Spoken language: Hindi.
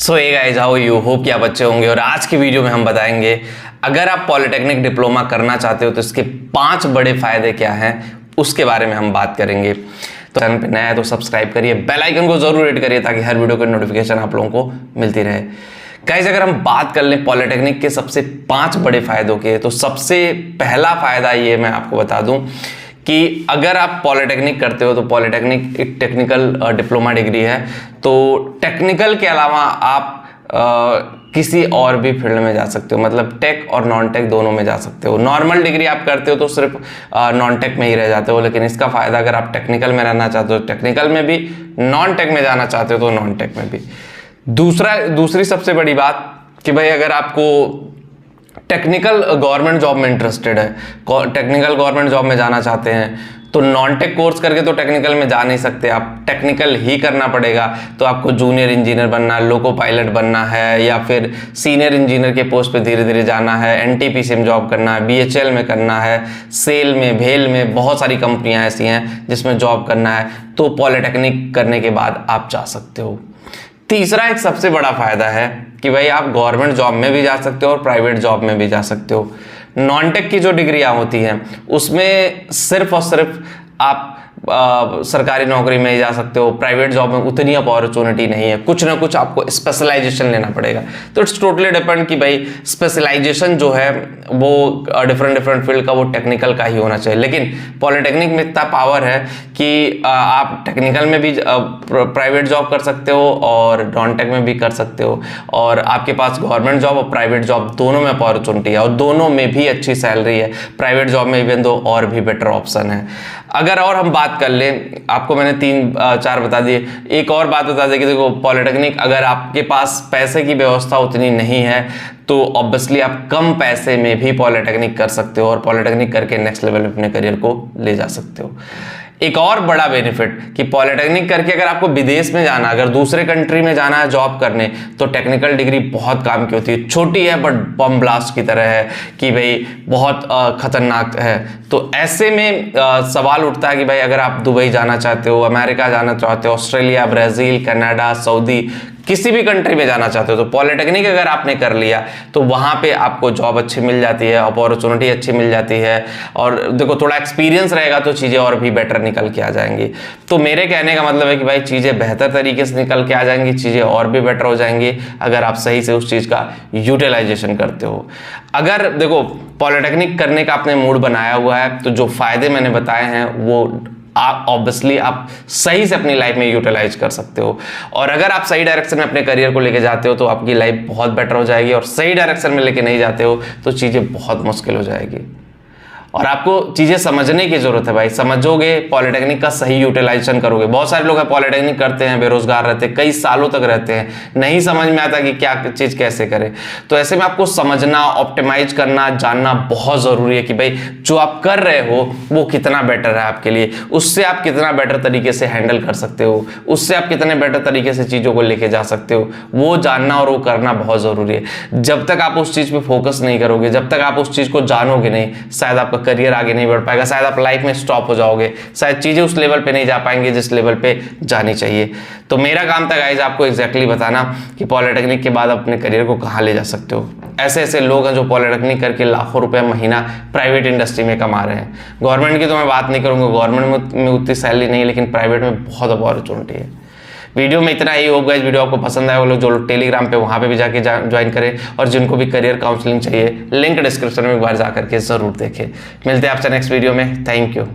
So hey guys, how you hope कि आप अच्छे होंगे। और आज की वीडियो में हम बताएंगे अगर आप पॉलिटेक्निक डिप्लोमा करना चाहते हो तो इसके 5 बड़े फायदे क्या हैं उसके बारे में हम बात करेंगे। तो चैनल पे नया है तो सब्सक्राइब करिए, बेल आइकन को जरूर हिट करिए ताकि हर वीडियो की नोटिफिकेशन आप लोगों को मिलती रहे। गाइस, अगर हम बात कर लें पॉलिटेक्निक के सबसे 5 बड़े फायदों के, तो सबसे पहला फायदा ये मैं आपको बता दूं कि अगर आप पॉलिटेक्निक करते हो तो पॉलिटेक्निक एक टेक्निकल डिप्लोमा डिग्री है। तो टेक्निकल के अलावा आप किसी और भी फील्ड में जा सकते हो, मतलब टेक और नॉन टेक दोनों में जा सकते हो। नॉर्मल डिग्री आप करते हो तो सिर्फ नॉन टेक में ही रह जाते हो, लेकिन इसका फायदा अगर आप टेक्निकल में रहना चाहते हो टेक्निकल में भी, नॉन टेक में जाना चाहते हो तो नॉन टेक में भी। दूसरी सबसे बड़ी बात कि भाई अगर आपको टेक्निकल गवर्नमेंट जॉब में इंटरेस्टेड है, टेक्निकल गवर्नमेंट जॉब में जाना चाहते हैं, तो नॉन टेक कोर्स करके तो टेक्निकल में जा नहीं सकते, आप टेक्निकल ही करना पड़ेगा। तो आपको जूनियर इंजीनियर बनना, लोको पायलट बनना है, या फिर सीनियर इंजीनियर के पोस्ट पे धीरे धीरे जाना है, एनटीपीसी में जॉब करना है, बीएचएल में करना है, सेल में, भेल में, बहुत सारी कंपनियां ऐसी हैं जिसमें जॉब करना है, तो पॉलिटेक्निक करने के बाद आप जा सकते हो। तीसरा एक सबसे बड़ा फायदा है कि भाई आप गवर्नमेंट जॉब में भी जा सकते हो और प्राइवेट जॉब में भी जा सकते हो। नॉन टेक की जो डिग्रियां होती हैं उसमें सिर्फ और सिर्फ आप सरकारी नौकरी में ही जा सकते हो, प्राइवेट जॉब में उतनी अपॉर्चुनिटी नहीं है, कुछ ना कुछ आपको स्पेशलाइजेशन लेना पड़ेगा। तो इट्स टोटली डिपेंड कि भाई स्पेशलाइजेशन जो है वो डिफरेंट फील्ड का, वो टेक्निकल का ही होना चाहिए। लेकिन पॉलिटेक्निक में इतना पावर है कि आप टेक्निकल में भी प्राइवेट जॉब कर सकते हो और नॉन टेक में भी कर सकते हो, और आपके पास गवर्नमेंट जॉब और प्राइवेट जॉब दोनों में अपॉर्चुनिटी है और दोनों में भी अच्छी सैलरी है। प्राइवेट जॉब में इवन दो और भी बेटर ऑप्शन है। अगर और हम बात कर लें, आपको मैंने 3-4 बता दिए, एक और बात बता दें कि देखो पॉलिटेक्निक अगर आपके पास पैसे की व्यवस्था उतनी नहीं है तो ऑब्वियसली आप कम पैसे में भी पॉलिटेक्निक कर सकते हो और पॉलिटेक्निक करके नेक्स्ट लेवल पे अपने करियर को ले जा सकते हो। एक और बड़ा बेनिफिट कि पॉलिटेक्निक करके अगर आपको विदेश में जाना, अगर दूसरे कंट्री में जाना है जॉब करने, तो टेक्निकल डिग्री बहुत काम की होती है। छोटी है बट बम ब्लास्ट की तरह है कि भाई बहुत खतरनाक है। तो ऐसे में सवाल उठता है कि भाई अगर आप दुबई जाना चाहते हो, अमेरिका जाना चाहते हो, ऑस्ट्रेलिया, ब्राज़ील, कनाडा, सऊदी, किसी भी कंट्री में जाना चाहते हो, तो पॉलिटेक्निक अगर आपने कर लिया तो वहां पे आपको जॉब अच्छी मिल जाती है, अपॉर्चुनिटी अच्छी मिल जाती है, और देखो थोड़ा एक्सपीरियंस रहेगा तो चीज़ें और भी बेटर निकल के आ जाएंगी। तो मेरे कहने का मतलब है कि भाई चीज़ें बेहतर तरीके से निकल के आ जाएंगी, चीज़ें और भी बेटर हो जाएंगी अगर आप सही से उस चीज़ का यूटिलाइजेशन करते हो। अगर देखो पॉलिटेक्निक करने का आपने मूड बनाया हुआ है तो जो फायदे मैंने बताए हैं वो आप ऑब्वियसली आप सही से अपनी लाइफ में यूटिलाइज कर सकते हो। और अगर आप सही डायरेक्शन में अपने करियर को लेके जाते हो तो आपकी लाइफ बहुत बेटर हो जाएगी, और सही डायरेक्शन में लेके नहीं जाते हो तो चीज़ें बहुत मुश्किल हो जाएगी। और आपको चीज़ें समझने की जरूरत है भाई, समझोगे पॉलिटेक्निक का सही यूटिलाइजेशन करोगे। बहुत सारे लोग पॉलिटेक्निक करते हैं, बेरोजगार रहते हैं, कई सालों तक रहते हैं, नहीं समझ में आता कि क्या चीज़ कैसे करें। तो ऐसे में आपको समझना, ऑप्टिमाइज करना, जानना बहुत ज़रूरी है कि भाई जो आप कर रहे हो वो कितना बेटर है आपके लिए, उससे आप कितना बेटर तरीके से हैंडल कर सकते हो, उससे आप कितने बेटर तरीके से चीज़ों को लेके जा सकते हो, वो जानना और वो करना बहुत ज़रूरी है। जब तक आप उस चीज़ पर फोकस नहीं करोगे, जब तक आप उस चीज़ को जानोगे नहीं, शायद आपका करियर आगे नहीं बढ़ पाएगा, शायद आप लाइफ में स्टॉप हो जाओगे, शायद चीजें उस लेवल पे नहीं जा पाएंगे जिस लेवल पे जानी चाहिए। तो मेरा काम था गाइस आपको एग्जैक्टली बताना कि पॉलिटेक्निक के बाद अपने करियर को कहां ले जा सकते हो। ऐसे ऐसे लोग हैं जो पॉलिटेक्निक करके लाखों रुपए महीना प्राइवेट इंडस्ट्री में कमा रहे हैं। गवर्नमेंट की तो मैं बात नहीं करूंगा, गवर्नमेंट में उतनी सैलरी नहीं, लेकिन प्राइवेट में बहुत अपॉर्चुनिटी है। वीडियो में इतना ही होगा। इस वीडियो आपको पसंद आया वो लोग जो टेलीग्राम पे वहाँ पे भी जाके ज्वाइन करें, और जिनको भी करियर काउंसलिंग चाहिए लिंक डिस्क्रिप्शन में एक बार जा करके जरूर देखें। मिलते हैं आपसे नेक्स्ट वीडियो में। Thank you.